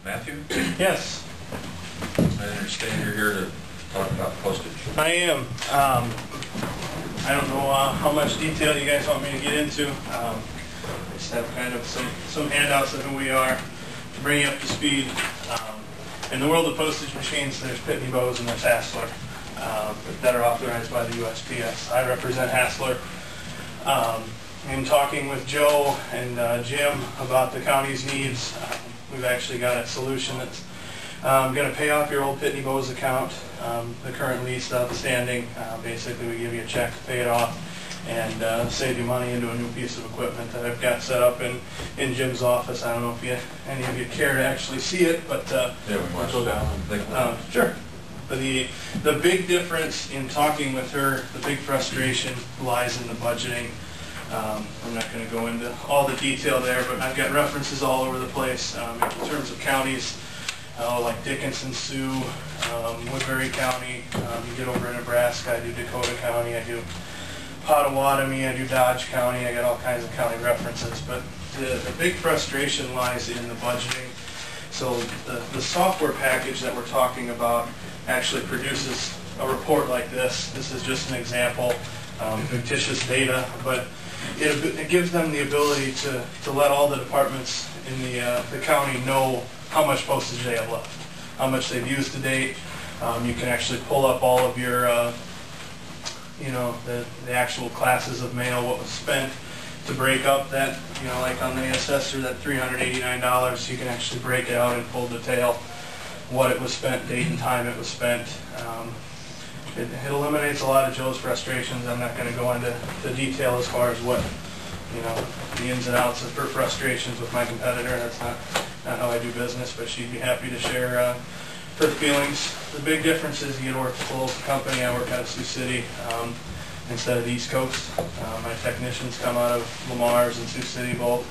Matthew? Yes. I understand you're here to talk about postage. I am. I don't know how much detail you guys want me to get into. I just have kind of some handouts of who we are to bring you up to speed. In the world of postage machines, there's Pitney Bowes and there's Hassler that are authorized by the USPS. I represent Hassler. I'm talking with Joe and Jim about the county's needs. We've actually got a solution that's going to pay off your old Pitney Bowes account, the current lease outstanding. Basically, we give you a check to pay it off and save you money into a new piece of equipment that I've got set up in Jim's office. I don't know if any of you care to actually see it, but yeah, we want to go down and think about it. Sure. But the big difference in talking with her, the big frustration lies in the budgeting. I'm not going to go into all the detail there, but I've got references all over the place in terms of counties, like Dickinson, Sioux, Woodbury County. You get over in Nebraska, I do Dakota County, I do Pottawatomie, I do Dodge County. I got all kinds of county references, but the big frustration lies in the budgeting. So the software package that we're talking about actually produces a report like this. This is just an example, fictitious data, but it gives them the ability to let all the departments in the county know how much postage they have left, how much they've used to date. You can actually pull up all of your, the actual classes of mail, what was spent, to break up that, like on the assessor, that $389, you can actually break it out in full detail, what it was spent, date and time it was spent. It eliminates a lot of Joe's frustrations. I'm not going to go into the detail as far as what, the ins and outs of her frustrations with my competitor. That's not how I do business, but she'd be happy to share her feelings. The big difference is you get to work for a local company. I work out of Sioux City instead of the East Coast. My technicians come out of Lamar's and Sioux City both.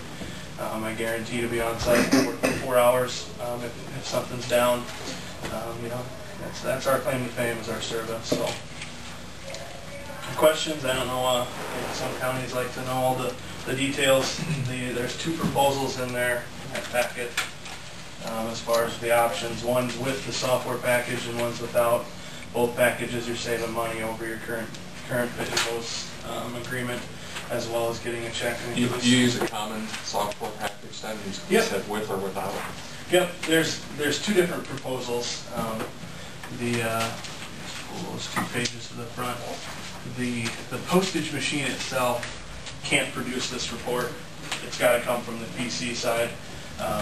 I guarantee to be on site for 4 hours if something's down. That's our claim to fame, is our service. So, questions? I don't know. Some counties like to know all the details. There's 2 proposals in there in that packet as far as the options. One's with the software package and one's without. Both packages are saving money over your current Pitney Bowes agreement, as well as getting a check. You use a common software package then? You said with or without? Yep. There's 2 different proposals. Those 2 pages to the front. The postage machine itself can't produce this report. It's got to come from the PC side.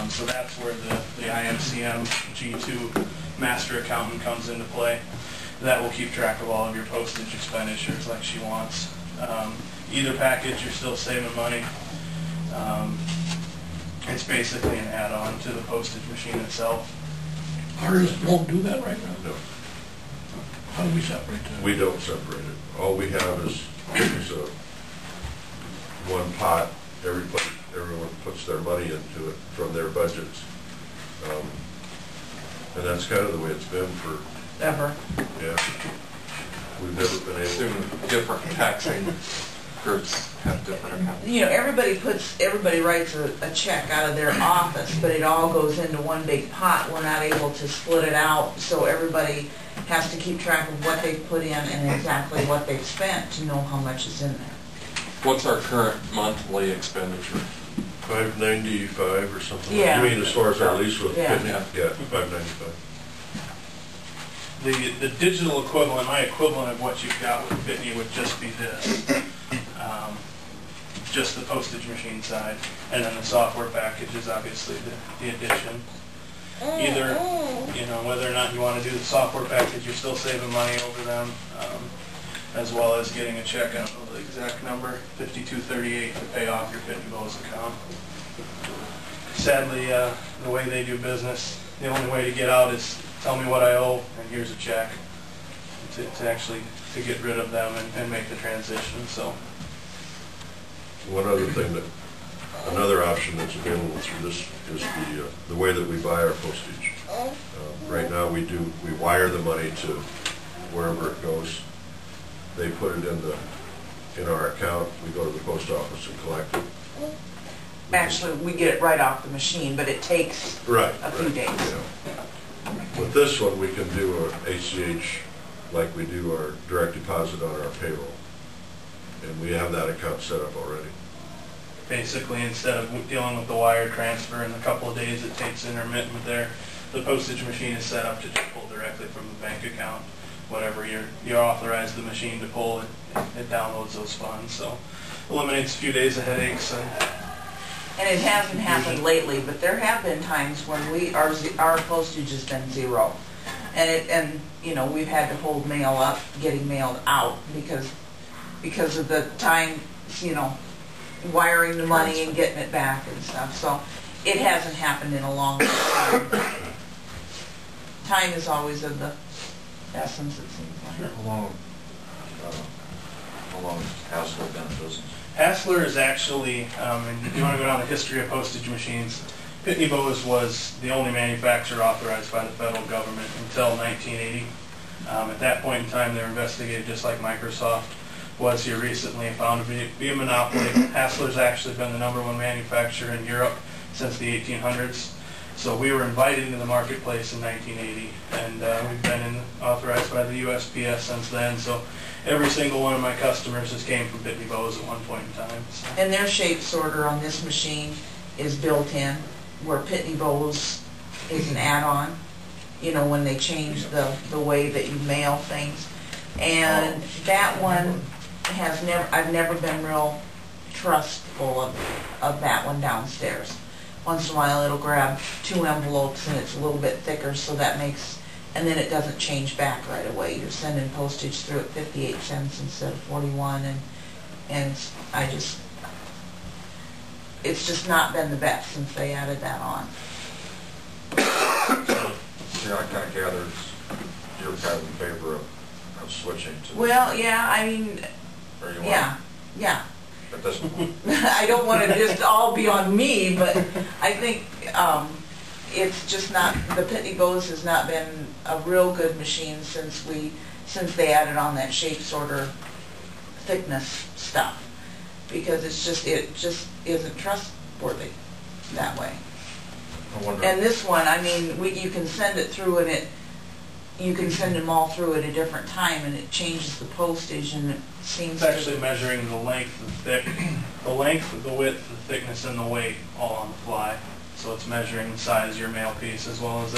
So that's where the IMCM G2 master accountant comes into play. That will keep track of all of your postage expenditures like she wants. Either package, you're still saving money. It's basically an add-on to the postage machine itself. Ours won't do that right now. No. How do we separate that? We don't separate it. All we have is a one pot. Everyone puts their money into it from their budgets. And that's kind of the way it's been for... Ever. Yeah. We've never been able to... Different taxing groups have different accounts. Everybody writes a check out of their office, but it all goes into one big pot. We're not able to split it out, so everybody has to keep track of what they've put in and exactly what they've spent to know how much is in there. What's our current monthly expenditure? $595 or something. Yeah. You mean as far as our lease with Pitney? Yeah, $595. The digital equivalent, my equivalent of what you've got with Pitney would just be this. Just the postage machine side, and then the software package is obviously the addition. Either, whether or not you want to do the software package, you're still saving money over them, as well as getting a check, I don't know the exact number, $52.38 to pay off your Pitney Bowes account. Sadly, the way they do business, the only way to get out is tell me what I owe, and here's a check to actually get rid of them and make the transition. So. One other thing another option that's available through this is the way that we buy our postage. Right now we wire the money to wherever it goes. They put it in our account. We go to the post office and collect it. Actually, we get it right off the machine, but it takes Right. a few days. Yeah. With this one, we can do our ACH like we do our direct deposit on our payroll. And we have that account set up already. Basically, instead of dealing with the wire transfer in the couple of days it takes intermittent there, the postage machine is set up to just pull directly from the bank account. Whatever you authorize the machine to pull, it downloads those funds. So eliminates a few days of headaches. And it hasn't happened lately, but there have been times when our postage has been zero. And you know, we've had to hold mail up, getting mailed out because of the time, you know, wiring the money and getting it back and stuff. So it hasn't happened in a long time. Time is always of the essence, it seems like. How long has Hassler been in business? Hassler is actually, and you want to go down the history of postage machines, Pitney Bowes was the only manufacturer authorized by the federal government until 1980. At that point in time, they were investigated just like Microsoft was here recently and found to be a monopoly. Hassler's actually been the #1 manufacturer in Europe since the 1800s. So we were invited into the marketplace in 1980, and we've been authorized by the USPS since then. So every single one of my customers has came from Pitney Bowes at one point in time. So. And their shape sorter on this machine is built in, where Pitney Bowes is an add-on, you know, when they change the way that you mail things. And that one I've never been real trustful of that one downstairs. Once in a while it'll grab 2 envelopes and it's a little bit thicker, so that makes, and then it doesn't change back right away. You're sending postage through at 58 cents instead of 41, and it's just not been the best since they added that on. So I kind of gather you're kind of in favor of switching to. Well, yeah, I mean, or you yeah. At this point. I don't want to just all be on me, but I think it's just not, the Pitney Bowes has not been a real good machine since they added on that shape sorter thickness stuff, because it just isn't trustworthy that way. I wonder. And this one, I mean, you can send it through, and you can send them all through at a different time, and it changes the postage, and it seems It's actually measuring the length, the length, the width, the thickness, and the weight all on the fly. So it's measuring the size of your mail piece, as well as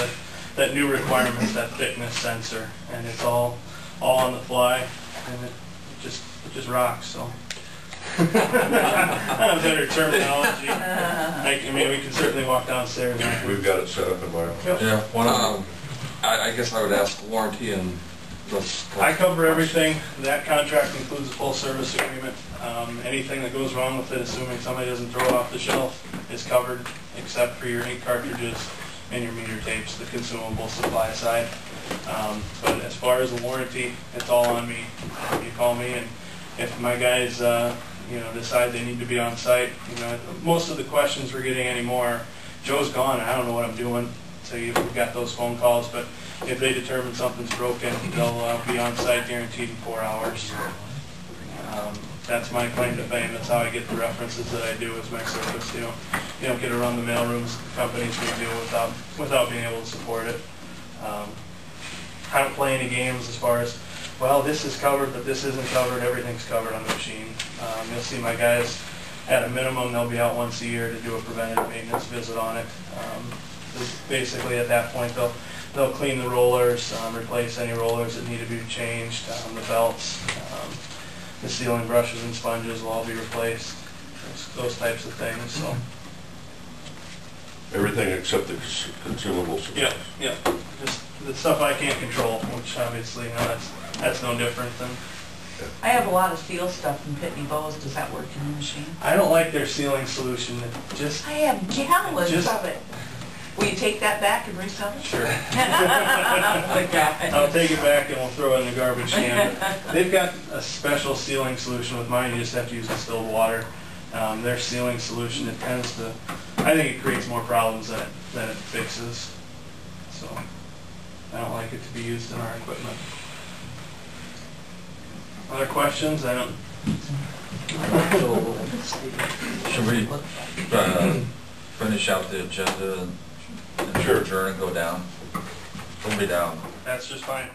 that new requirement, that thickness sensor, and it's all on the fly, and it just rocks. So. I have better terminology. I mean, we can certainly walk downstairs. We've got it set up in my office. Yeah. I guess I would ask warranty and those. I cover everything. That contract includes a full service agreement. Anything that goes wrong with it, assuming somebody doesn't throw it off the shelf, is covered, except for your ink cartridges and your meter tapes, the consumable supply side. But as far as the warranty, it's all on me. You call me, and if my guys, decide they need to be on site, most of the questions we're getting anymore, Joe's gone, and I don't know what I'm doing. So we've got those phone calls, but if they determine something's broken, they'll be on site guaranteed in 4 hours. That's my claim to fame. That's how I get the references that I do as my service. You don't get to run the mailrooms companies we do without being able to support it. I don't play any games as far as, well, this is covered, but this isn't covered. Everything's covered on the machine. You'll see my guys, at a minimum, they'll be out once a year to do a preventative maintenance visit on it. Basically, at that point, they'll clean the rollers, replace any rollers that need to be changed, the belts, the sealing brushes and sponges will all be replaced, those types of things. So Everything except the consumables. yeah, just the stuff I can't control, which obviously, that's no different than. I have a lot of seal stuff in Pitney Bowes. Does that work in the machine? I don't like their sealing solution. I have gallons of it. Will you take that back and resell it? Sure. I'll take it back and we'll throw it in the garbage can. But they've got a special sealing solution with mine. You just have to use distilled water. Their sealing solution, it tends to, I think it creates more problems than it fixes. So I don't like it to be used in our equipment. Other questions? Should we finish out the agenda and Sure. adjourn and go down? We'll be down. That's just fine.